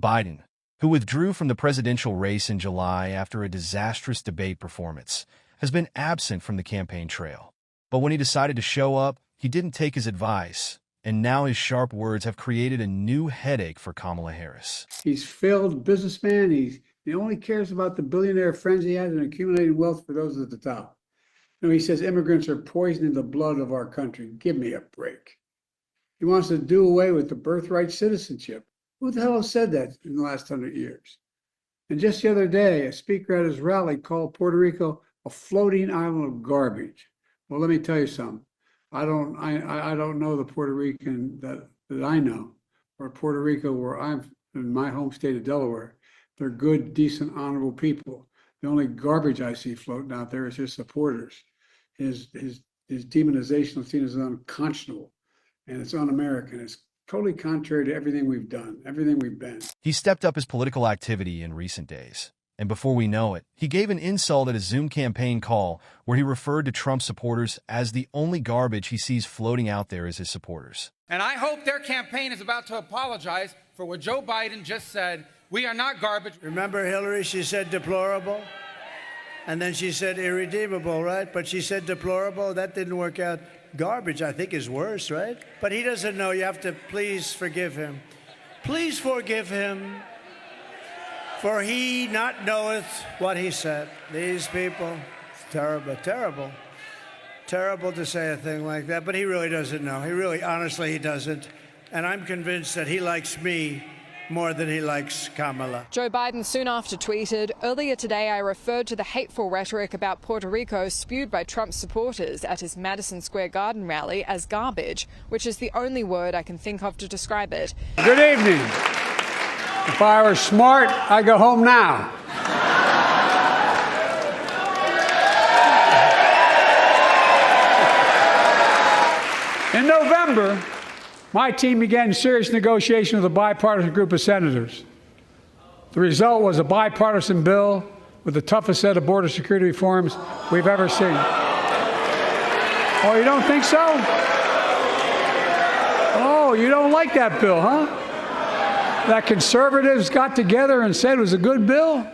Biden, who withdrew from the presidential race in July after a disastrous debate performance, has been absent from the campaign trail. But when he decided to show up, he didn't take his advice, and now his sharp words have created a new headache for Kamala Harris. He's failed businessman. He only cares about the billionaire friends he has and accumulating wealth for those at the top. He says immigrants are poisoning the blood of our country. Give me a break. He wants to do away with the birthright citizenship. Who the hell has said that in the last 100 years? And just the other day, a speaker at his rally called Puerto Rico a floating island of garbage. Well, let me tell you something. I don't know the Puerto Rican that I know, or Puerto Rico where I'm in my home state of Delaware. They're good, decent, honorable people. The only garbage I see floating out there is his supporters. His demonization of seen as unconscionable, and it's un-American. It's totally contrary to everything we've done, everything we've been. He stepped up his political activity in recent days, and before we know it, he gave an insult at a Zoom campaign call where he referred to Trump supporters as the only garbage he sees floating out there as his supporters. And I hope their campaign is about to apologize for what Joe Biden just said. We are not garbage. Remember Hillary? She said deplorable. And then she said irredeemable, right? But she said deplorable. That didn't work out. Garbage, I think, is worse, right? But he doesn't know. You have to please forgive him. Please forgive him, for he not knoweth what he said. These people, it's terrible, terrible. Terrible to say a thing like that, but he really doesn't know. He really, honestly, he doesn't. And I'm convinced that he likes me more than he likes Kamala. Joe Biden soon after tweeted, "Earlier today I referred to the hateful rhetoric about Puerto Rico spewed by Trump supporters at his Madison Square Garden rally as garbage, which is the only word I can think of to describe it." Good evening. If I were smart, I'd go home now. In November, my team began serious negotiation with a bipartisan group of senators. The result was a bipartisan bill with the toughest set of border security reforms we've ever seen. Oh, you don't think so? Oh, you don't like that bill, huh? That conservatives got together and said it was a good bill?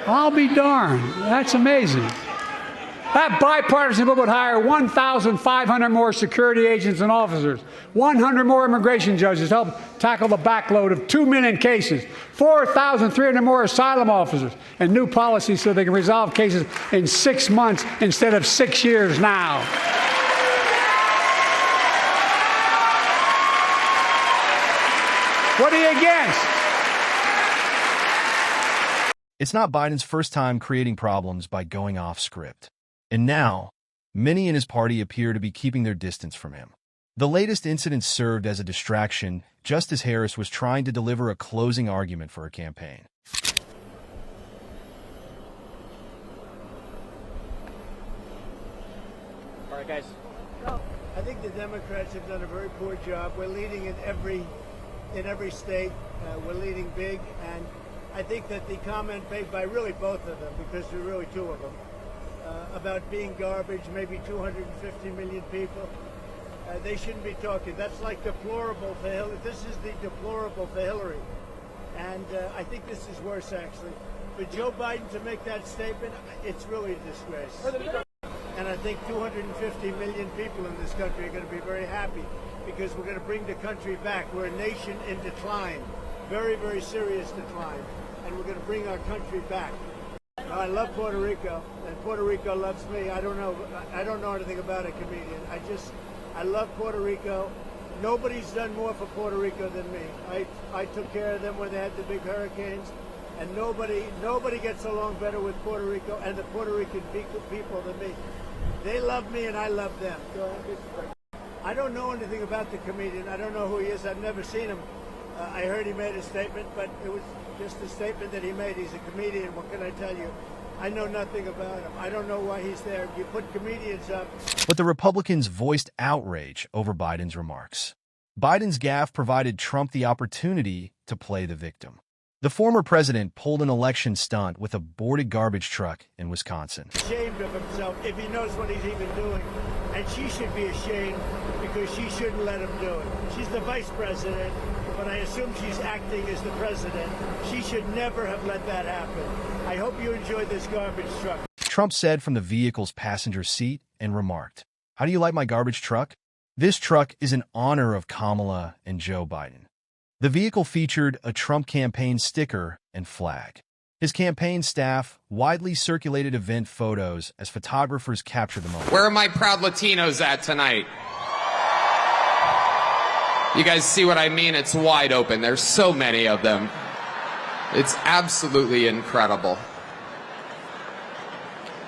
I'll be darned. That's amazing. That bipartisan bill would hire 1,500 more security agents and officers, 100 more immigration judges to help tackle the backload of 2 million cases, 4,300 more asylum officers, and new policies so they can resolve cases in 6 months instead of 6 years now. What are you against? It's not Biden's first time creating problems by going off script. And now, many in his party appear to be keeping their distance from him. The latest incident served as a distraction just as Harris was trying to deliver a closing argument for her campaign. All right, guys. I think the Democrats have done a very poor job. We're leading in every state. We're leading big, and I think that the comment made by really both of them, because there are really two of them, about being garbage, maybe 250 million people, they shouldn't be talking. That's like deplorable for Hillary. This is the deplorable for Hillary. And I think this is worse, actually. For Joe Biden to make that statement, it's really a disgrace. And I think 250 million people in this country are going to be very happy because we're going to bring the country back. We're a nation in decline, very, very serious decline, and we're going to bring our country back. I love Puerto Rico, and Puerto Rico loves me. I don't know anything about a comedian. I love Puerto Rico. Nobody's done more for Puerto Rico than me. I took care of them when they had the big hurricanes, and nobody gets along better with Puerto Rico and the Puerto Rican people than me. They love me, and I love them. I don't know anything about the comedian. I don't know who he is. I've never seen him. I heard he made a statement, but it was just a statement that he made. He's a comedian. What can I tell you? I know nothing about him. I don't know why he's there. You put comedians up. But the Republicans voiced outrage over Biden's remarks. Biden's gaffe provided Trump the opportunity to play the victim. The former president pulled an election stunt with a boarded garbage truck in Wisconsin. Ashamed of himself if he knows what he's even doing. and she should be ashamed because she shouldn't let him do it. She's the vice president, but I assume she's acting as the president. She should never have let that happen. I hope you enjoyed this garbage truck. Trump said from the vehicle's passenger seat and remarked, "How do you like my garbage truck? This truck is in honor of Kamala and Joe Biden." The vehicle featured a Trump campaign sticker and flag. His campaign staff widely circulated event photos as photographers captured the moment. Where are my proud Latinos at tonight? You guys see what I mean? It's wide open. There's so many of them. It's absolutely incredible.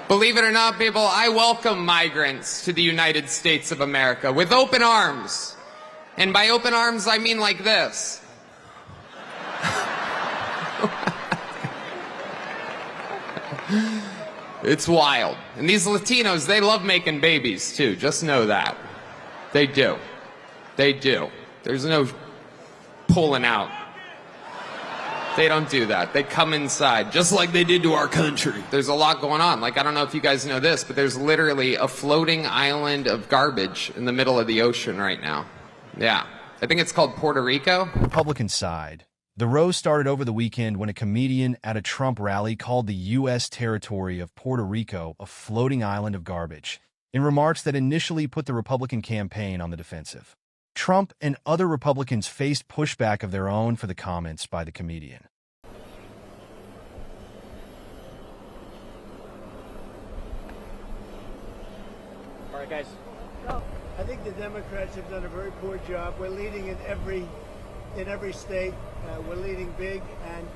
Believe it or not, people, I welcome migrants to the United States of America with open arms. And by open arms, I mean like this. It's wild. And these Latinos, they love making babies too. Just know that. They do. They do. There's no pulling out. They don't do that. They come inside, just like they did to our country. There's a lot going on. Like, I don't know if you guys know this, but there's literally a floating island of garbage in the middle of the ocean right now. Yeah. I think it's called Puerto Rico. Republican side. The row started over the weekend when a comedian at a Trump rally called the U.S. territory of Puerto Rico a floating island of garbage, in remarks that initially put the Republican campaign on the defensive. Trump and other Republicans faced pushback of their own for the comments by the comedian. All right, guys. I think the Democrats have done a very poor job. We're leading in every state. We're leading big, and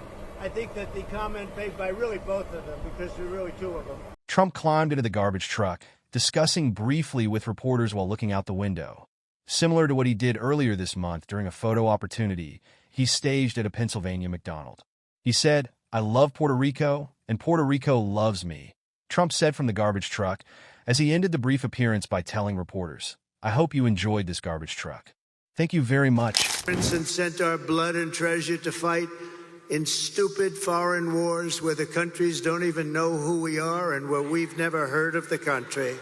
I think that the comment made by really both of them, because there are really two of them. Trump climbed into the garbage truck, discussing briefly with reporters while looking out the window. Similar to what he did earlier this month during a photo opportunity he staged at a Pennsylvania McDonald's. He said, "I love Puerto Rico, and Puerto Rico loves me," Trump said from the garbage truck as he ended the brief appearance by telling reporters, "I hope you enjoyed this garbage truck. Thank you very much." And sent our blood and treasure to fight in stupid foreign wars where the countries don't even know who we are and where we've never heard of the country.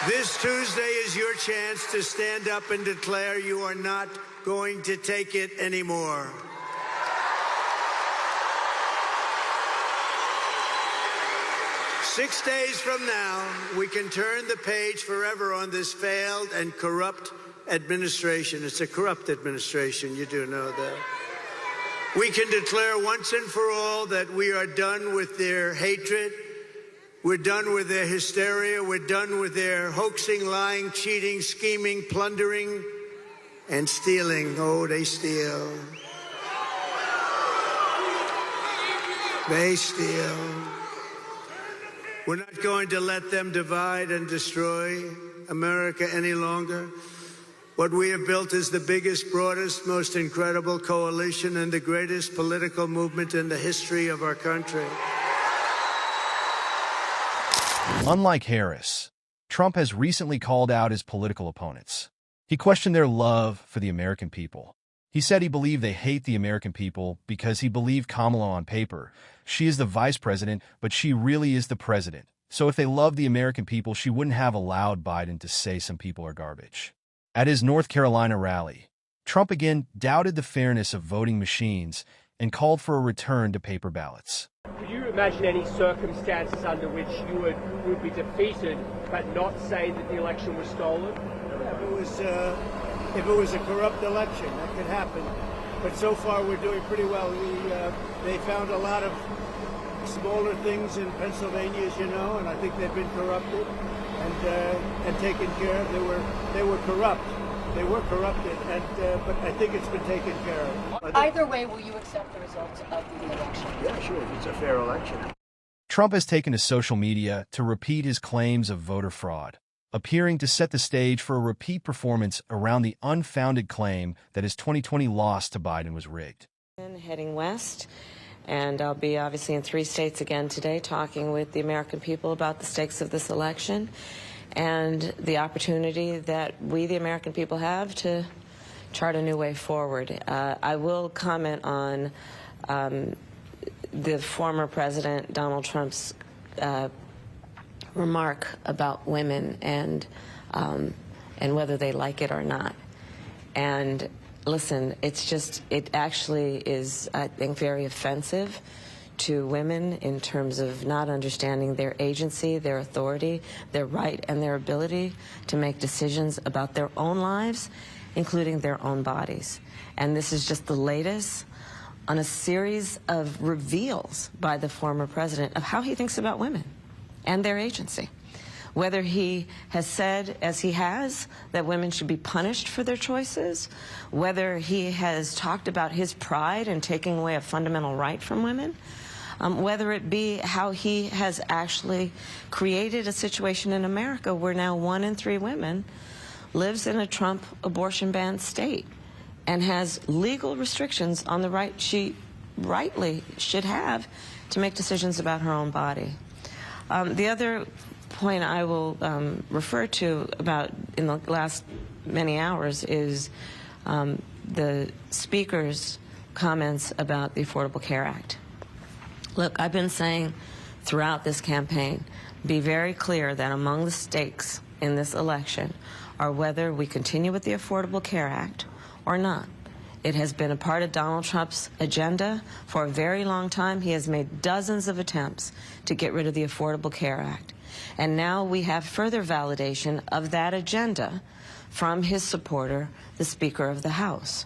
This Tuesday is your chance to stand up and declare you are not going to take it anymore. Six days from now, we can turn the page forever on this failed and corrupt administration. It's a corrupt administration, you do know that. We can declare once and for all that we are done with their hatred. We're done with their hysteria. We're done with their hoaxing, lying, cheating, scheming, plundering, and stealing. Oh, they steal. They steal. We're not going to let them divide and destroy America any longer. What we have built is the biggest, broadest, most incredible coalition and the greatest political movement in the history of our country. Unlike Harris, Trump has recently called out his political opponents. He questioned their love for the American people. He said he believed they hate the American people because he believed Kamala on paper. She is the vice president, but she really is the president. So if they love the American people, she wouldn't have allowed Biden to say some people are garbage. At his North Carolina rally, Trump again doubted the fairness of voting machines and called for a return to paper ballots. Could you imagine any circumstances under which you would be defeated but not say that the election was stolen? If it was a corrupt election, that could happen. But so far, we're doing pretty well. They found a lot of smaller things in Pennsylvania, as you know, and I think they've been corrupted and taken care of. They were corrupt. They were corrupted, but I think it's been taken care of. Either way, will you accept the results of the election? Yeah, sure. If it's a fair election. Trump has taken to social media to repeat his claims of voter fraud, appearing to set the stage for a repeat performance around the unfounded claim that his 2020 loss to Biden was rigged. Heading west, and I'll be obviously in 3 states again today talking with the American people about the stakes of this election and the opportunity that we, the American people, have to chart a new way forward. I will comment on the former President Donald Trump's remark about women and whether they like it or not. And listen, it actually is, I think, very offensive to women in terms of not understanding their agency, their authority, their right, and their ability to make decisions about their own lives, including their own bodies. And this is just the latest on a series of reveals by the former president of how he thinks about women and their agency. Whether he has said, as he has, that women should be punished for their choices, whether he has talked about his pride in taking away a fundamental right from women, whether it be how he has actually created a situation in America where now 1 in 3 women lives in a Trump abortion ban state and has legal restrictions on the right she rightly should have to make decisions about her own body. The other point I will refer to about in the last many hours is the Speaker's comments about the Affordable Care Act. Look, I've been saying throughout this campaign, be very clear that among the stakes in this election are whether we continue with the Affordable Care Act or not. It has been a part of Donald Trump's agenda for a very long time. He has made dozens of attempts to get rid of the Affordable Care Act. And now we have further validation of that agenda from his supporter, the Speaker of the House.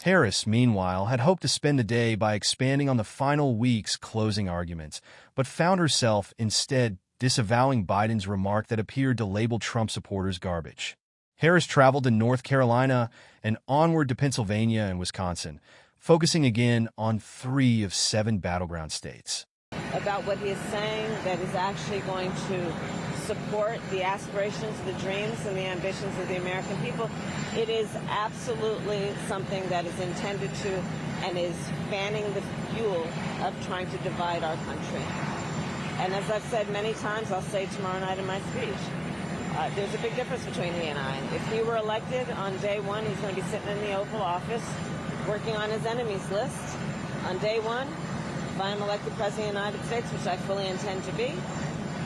Harris, meanwhile, had hoped to spend the day by expanding on the final week's closing arguments, but found herself instead disavowing Biden's remark that appeared to label Trump supporters garbage. Harris traveled to North Carolina and onward to Pennsylvania and Wisconsin, focusing again on 3 of 7 battleground states. About what he is saying that is actually going to support the aspirations, the dreams, and the ambitions of the American people. It is absolutely something that is intended to and is fanning the fuel of trying to divide our country. And as I've said many times, I'll say tomorrow night in my speech, there's a big difference between he and I. If he were elected on day 1, he's going to be sitting in the Oval Office working on his enemies list. On day 1, if I'm elected President of the United States, which I fully intend to be,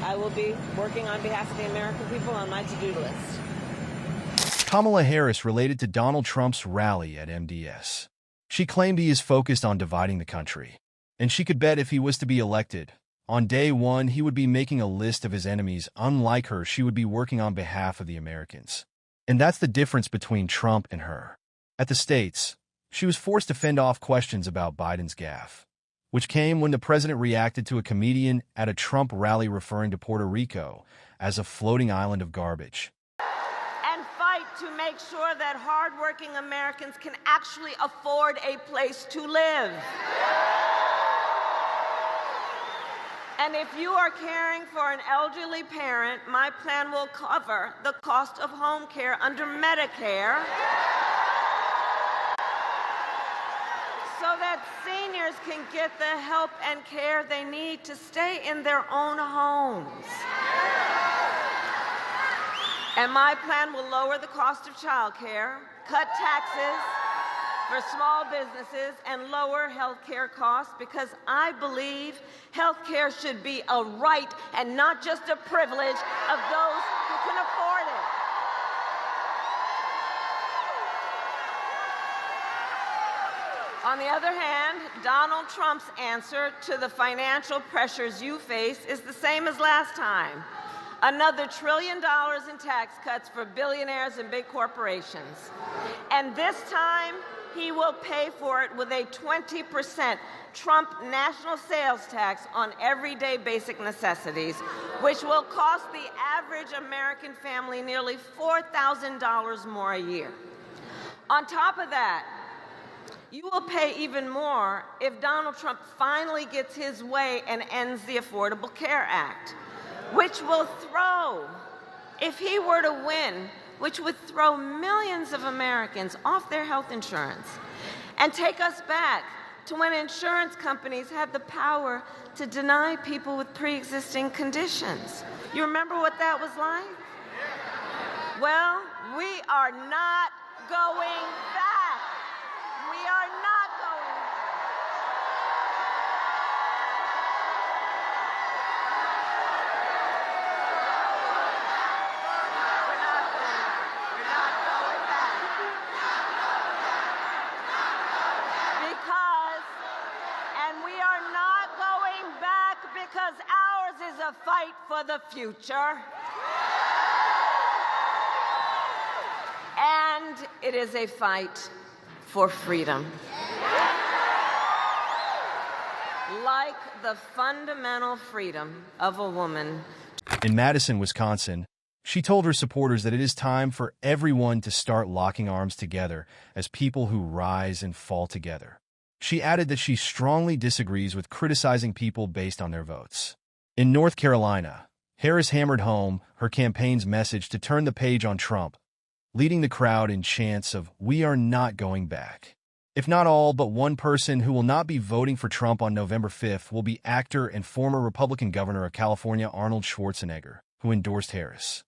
I will be working on behalf of the American people on my to-do list. Kamala Harris related to Donald Trump's rally at MDS. She claimed he is focused on dividing the country, and she could bet if he was to be elected, on day 1 he would be making a list of his enemies. Unlike her, she would be working on behalf of the Americans. And that's the difference between Trump and her. At the States, she was forced to fend off questions about Biden's gaffe, which came when the president reacted to a comedian at a Trump rally referring to Puerto Rico as a floating island of garbage. And fight to make sure that hardworking Americans can actually afford a place to live. And if you are caring for an elderly parent, my plan will cover the cost of home care under Medicare, so that seniors can get the help and care they need to stay in their own homes. And my plan will lower the cost of child care, cut taxes for small businesses, and lower health care costs, because I believe health care should be a right and not just a privilege of those who can afford it. On the other hand, Donald Trump's answer to the financial pressures you face is the same as last time. Another $1 trillion in tax cuts for billionaires and big corporations. And this time, he will pay for it with a 20% Trump national sales tax on everyday basic necessities, which will cost the average American family nearly $4,000 more a year. On top of that, you will pay even more if Donald Trump finally gets his way and ends the Affordable Care Act, which will throw, if he were to win, which would throw millions of Americans off their health insurance and take us back to when insurance companies had the power to deny people with pre-existing conditions. You remember what that was like? Well, we are not going back. We are not going back. fight for the future. And it is a fight for freedom. Like the fundamental freedom of a woman. In Madison, Wisconsin, she told her supporters that it is time for everyone to start locking arms together as people who rise and fall together. She added that she strongly disagrees with criticizing people based on their votes. In North Carolina, Harris hammered home her campaign's message to turn the page on Trump, leading the crowd in chants of, "We are not going back." If not all but one person who will not be voting for Trump on November 5th will be actor and former Republican governor of California Arnold Schwarzenegger, who endorsed Harris.